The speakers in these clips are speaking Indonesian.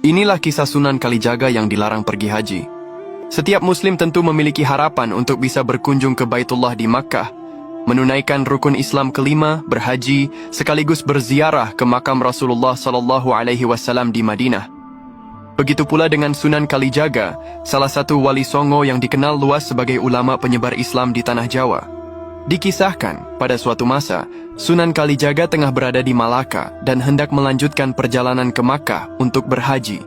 Inilah kisah Sunan Kalijaga yang dilarang pergi haji. Setiap Muslim tentu memiliki harapan untuk bisa berkunjung ke Baitullah di Makkah, menunaikan rukun Islam kelima, berhaji, sekaligus berziarah ke makam Rasulullah SAW di Madinah. Begitu pula dengan Sunan Kalijaga, salah satu wali songo yang dikenal luas sebagai ulama penyebar Islam di tanah Jawa. Dikisahkan, pada suatu masa, Sunan Kalijaga tengah berada di Malaka dan hendak melanjutkan perjalanan ke Makkah untuk berhaji.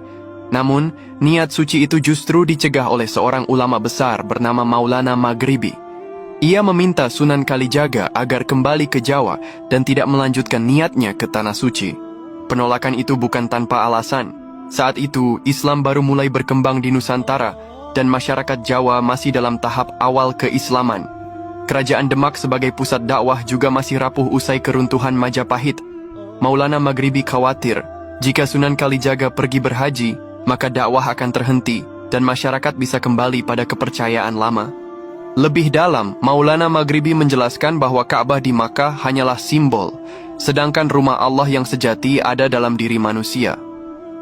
Namun, niat suci itu justru dicegah oleh seorang ulama besar bernama Maulana Maghribi. Ia meminta Sunan Kalijaga agar kembali ke Jawa dan tidak melanjutkan niatnya ke Tanah Suci. Penolakan itu bukan tanpa alasan. Saat itu, Islam baru mulai berkembang di Nusantara dan masyarakat Jawa masih dalam tahap awal keislaman. Kerajaan Demak sebagai pusat dakwah juga masih rapuh usai keruntuhan Majapahit. Maulana Maghribi khawatir, jika Sunan Kalijaga pergi berhaji, maka dakwah akan terhenti dan masyarakat bisa kembali pada kepercayaan lama. Lebih dalam, Maulana Maghribi menjelaskan bahwa Ka'bah di Makkah hanyalah simbol, sedangkan rumah Allah yang sejati ada dalam diri manusia.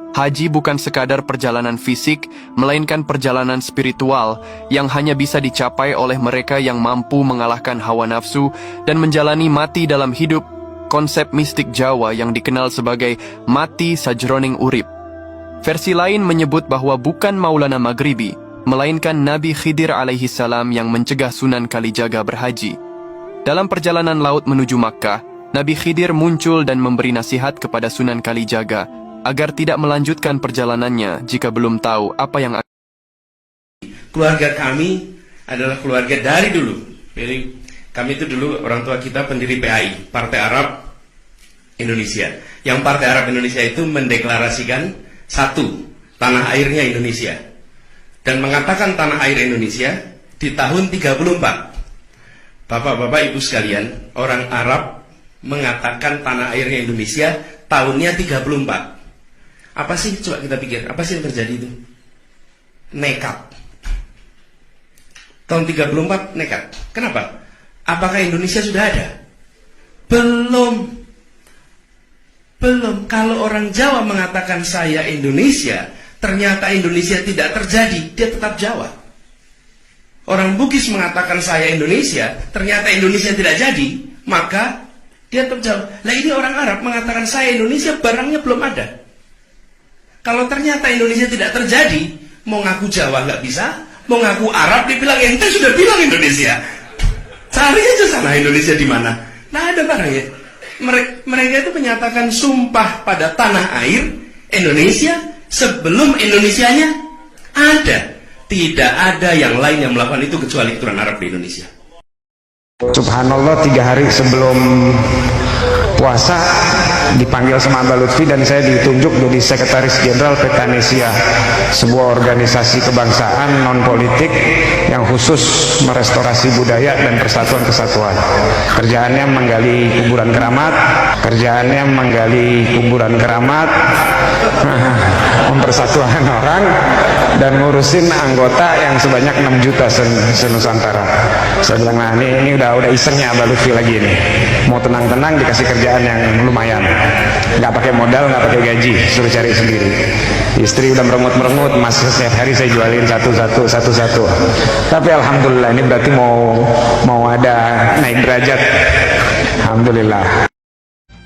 Haji bukan sekadar perjalanan fisik, melainkan perjalanan spiritual yang hanya bisa dicapai oleh mereka yang mampu mengalahkan hawa nafsu dan menjalani mati dalam hidup, konsep mistik Jawa yang dikenal sebagai mati sajroning urip. Versi lain menyebut bahwa bukan Maulana Maghribi, melainkan Nabi Khidir alaihi salam yang mencegah Sunan Kalijaga berhaji. Dalam perjalanan laut menuju Makkah, Nabi Khidir muncul dan memberi nasihat kepada Sunan Kalijaga agar tidak melanjutkan perjalanannya jika belum tahu apa yang akan. Keluarga kami adalah keluarga dari dulu. Jadi kami itu dulu orang tua kita pendiri PAI, Partai Arab Indonesia. Yang Partai Arab Indonesia itu mendeklarasikan satu, tanah airnya Indonesia. Dan mengatakan tanah air Indonesia di tahun 34. Bapak-bapak ibu sekalian, orang Arab mengatakan tanah airnya Indonesia tahunnya 34. Apa sih, coba kita pikir, apa sih yang terjadi itu? Nekat. Tahun 34 nekat. Kenapa? Apakah Indonesia sudah ada? Belum. Kalau orang Jawa mengatakan saya Indonesia, ternyata Indonesia tidak terjadi, dia tetap Jawa. Orang Bugis mengatakan saya Indonesia, ternyata Indonesia tidak jadi, maka dia tetap Jawa. Nah ini orang Arab mengatakan saya Indonesia, barangnya belum ada. Kalau ternyata Indonesia tidak terjadi, mau ngaku Jawa nggak bisa, mau ngaku Arab dibilang ente sudah bilang Indonesia. Cari aja sana Indonesia di mana. Nah ada barangnya. Mereka itu menyatakan sumpah pada tanah air Indonesia sebelum Indonesianya ada. Tidak ada yang lain yang melakukan itu kecuali keturunan Arab di Indonesia. Subhanallah, 3 hari sebelum puasa dipanggil sama Abah Lutfi dan saya ditunjuk jadi Sekretaris Jenderal Petanesia, sebuah organisasi kebangsaan non politik yang khusus merestorasi budaya dan persatuan kesatuan. Kerjaannya menggali kuburan keramat, mempersatukan orang dan ngurusin anggota yang sebanyak 6 juta se-Nusantara. Saya bilang, nah ini udah isengnya Abah Lutfi lagi nih, mau tenang-tenang dikasih kerjaan yang lumayan, nggak pakai modal, nggak pakai gaji, suruh cari sendiri. Istri udah merengut-merengut, mas setiap hari saya jualin satu-satu. Tapi alhamdulillah ini berarti mau ada naik derajat, alhamdulillah.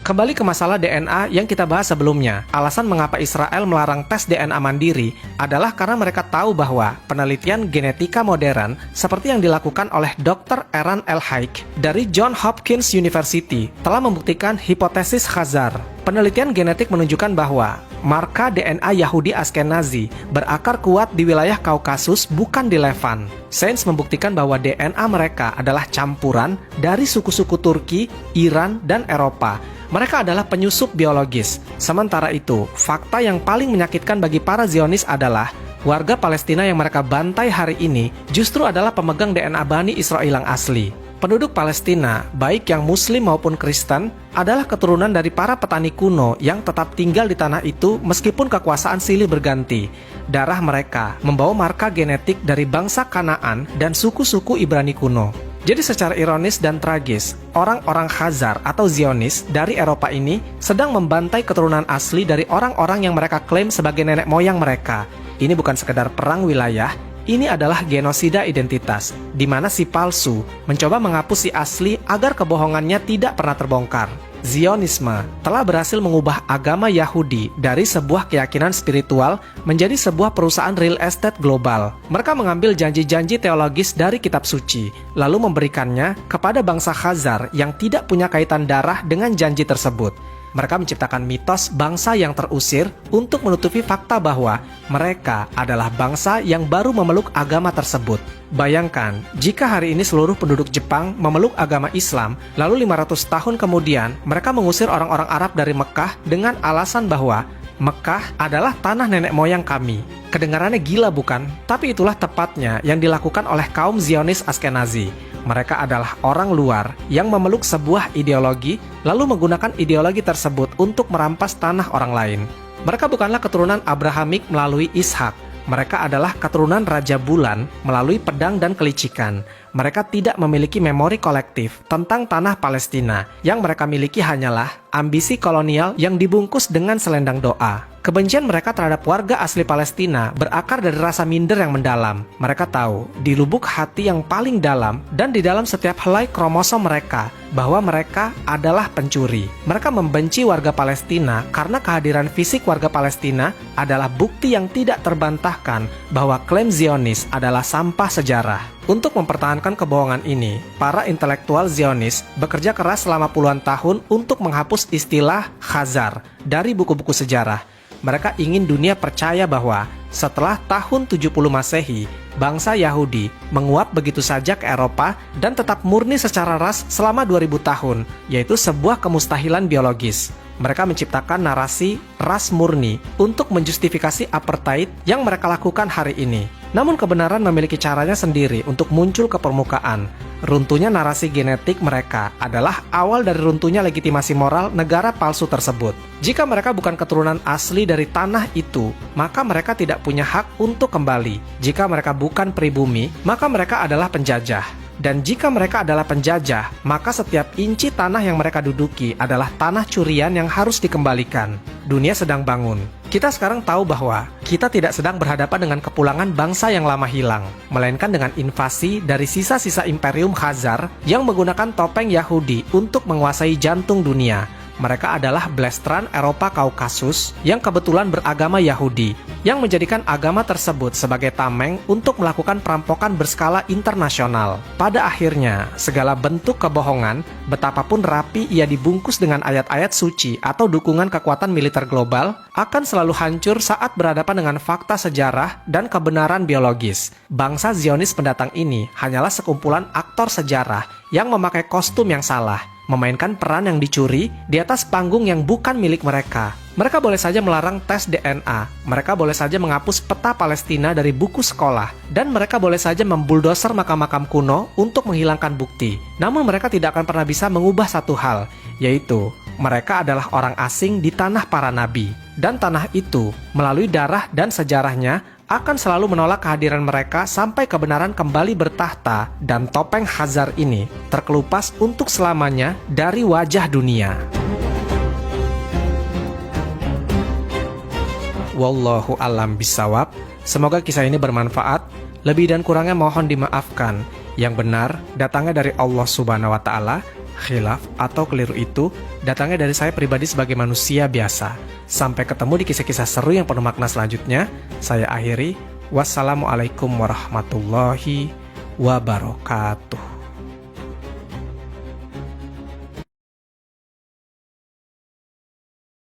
Kembali ke masalah DNA yang kita bahas sebelumnya. Alasan mengapa Israel melarang tes DNA mandiri adalah karena mereka tahu bahwa penelitian genetika modern seperti yang dilakukan oleh Dr. Eran El-Haik dari Johns Hopkins University telah membuktikan hipotesis Khazar. Penelitian genetik menunjukkan bahwa marka DNA Yahudi Askenazi berakar kuat di wilayah Kaukasus, bukan di Levan. Sains membuktikan bahwa DNA mereka adalah campuran dari suku-suku Turki, Iran, dan Eropa. Mereka adalah penyusup biologis. Sementara itu, fakta yang paling menyakitkan bagi para Zionis adalah warga Palestina yang mereka bantai hari ini justru adalah pemegang DNA Bani Israel yang asli. Penduduk Palestina, baik yang Muslim maupun Kristen, adalah keturunan dari para petani kuno yang tetap tinggal di tanah itu meskipun kekuasaan silih berganti. Darah mereka membawa marka genetik dari bangsa Kanaan dan suku-suku Ibrani kuno. Jadi secara ironis dan tragis, orang-orang Khazar atau Zionis dari Eropa ini sedang membantai keturunan asli dari orang-orang yang mereka klaim sebagai nenek moyang mereka. Ini bukan sekedar perang wilayah, ini adalah genosida identitas, di mana si palsu mencoba menghapus si asli agar kebohongannya tidak pernah terbongkar. Zionisme telah berhasil mengubah agama Yahudi dari sebuah keyakinan spiritual menjadi sebuah perusahaan real estate global. Mereka mengambil janji-janji teologis dari kitab suci, lalu memberikannya kepada bangsa Khazar yang tidak punya kaitan darah dengan janji tersebut. Mereka menciptakan mitos bangsa yang terusir untuk menutupi fakta bahwa mereka adalah bangsa yang baru memeluk agama tersebut. Bayangkan, jika hari ini seluruh penduduk Jepang memeluk agama Islam, lalu 500 tahun kemudian mereka mengusir orang-orang Arab dari Mekah dengan alasan bahwa Mekah adalah tanah nenek moyang kami. Kedengarannya gila bukan? Tapi itulah tepatnya yang dilakukan oleh kaum Zionis Askenazi. Mereka adalah orang luar yang memeluk sebuah ideologi, lalu menggunakan ideologi tersebut untuk merampas tanah orang lain. Mereka bukanlah keturunan Abrahamik melalui Ishak. Mereka adalah keturunan Raja Bulan melalui pedang dan kelicikan. Mereka tidak memiliki memori kolektif tentang tanah Palestina. Yang mereka miliki hanyalah ambisi kolonial yang dibungkus dengan selendang doa. Kebencian mereka terhadap warga asli Palestina berakar dari rasa minder yang mendalam. Mereka tahu, di lubuk hati yang paling dalam dan di dalam setiap helai kromosom mereka, bahwa mereka adalah pencuri. Mereka membenci warga Palestina karena kehadiran fisik warga Palestina adalah bukti yang tidak terbantahkan bahwa klaim Zionis adalah sampah sejarah. Untuk mempertahankan kebohongan ini, para intelektual Zionis bekerja keras selama puluhan tahun untuk menghapus istilah Khazar dari buku-buku sejarah. Mereka ingin dunia percaya bahwa setelah tahun 70 Masehi, bangsa Yahudi menguap begitu saja ke Eropa dan tetap murni secara ras selama 2000 tahun, yaitu sebuah kemustahilan biologis. Mereka menciptakan narasi ras murni untuk menjustifikasi apartheid yang mereka lakukan hari ini. Namun kebenaran memiliki caranya sendiri untuk muncul ke permukaan. Runtuhnya narasi genetik mereka adalah awal dari runtuhnya legitimasi moral negara palsu tersebut. Jika mereka bukan keturunan asli dari tanah itu, maka mereka tidak punya hak untuk kembali. Jika mereka bukan pribumi, maka mereka adalah penjajah. Dan jika mereka adalah penjajah, maka setiap inci tanah yang mereka duduki adalah tanah curian yang harus dikembalikan. Dunia sedang bangun. Kita sekarang tahu bahwa kita tidak sedang berhadapan dengan kepulangan bangsa yang lama hilang, melainkan dengan invasi dari sisa-sisa Imperium Khazar yang menggunakan topeng Yahudi untuk menguasai jantung dunia. Mereka adalah blasteran Eropa Kaukasus yang kebetulan beragama Yahudi, yang menjadikan agama tersebut sebagai tameng untuk melakukan perampokan berskala internasional. Pada akhirnya, segala bentuk kebohongan, betapapun rapi ia dibungkus dengan ayat-ayat suci atau dukungan kekuatan militer global, akan selalu hancur saat berhadapan dengan fakta sejarah dan kebenaran biologis. Bangsa Zionis pendatang ini hanyalah sekumpulan aktor sejarah yang memakai kostum yang salah, memainkan peran yang dicuri di atas panggung yang bukan milik mereka. Mereka boleh saja melarang tes DNA, mereka boleh saja menghapus peta Palestina dari buku sekolah, dan mereka boleh saja membuldoser makam-makam kuno untuk menghilangkan bukti. Namun mereka tidak akan pernah bisa mengubah satu hal, yaitu mereka adalah orang asing di tanah para nabi. Dan tanah itu, melalui darah dan sejarahnya, akan selalu menolak kehadiran mereka sampai kebenaran kembali bertahta dan topeng Khazar ini terkelupas untuk selamanya dari wajah dunia. Wallahu a'lam bishawab. Semoga kisah ini bermanfaat. Lebih dan kurangnya mohon dimaafkan. Yang benar datangnya dari Allah Subhanahu wa Ta'ala. Khilaf atau keliru itu datangnya dari saya pribadi sebagai manusia biasa. Sampai ketemu di kisah-kisah seru yang penuh makna selanjutnya. Saya akhiri. Wassalamualaikum warahmatullahi wabarakatuh.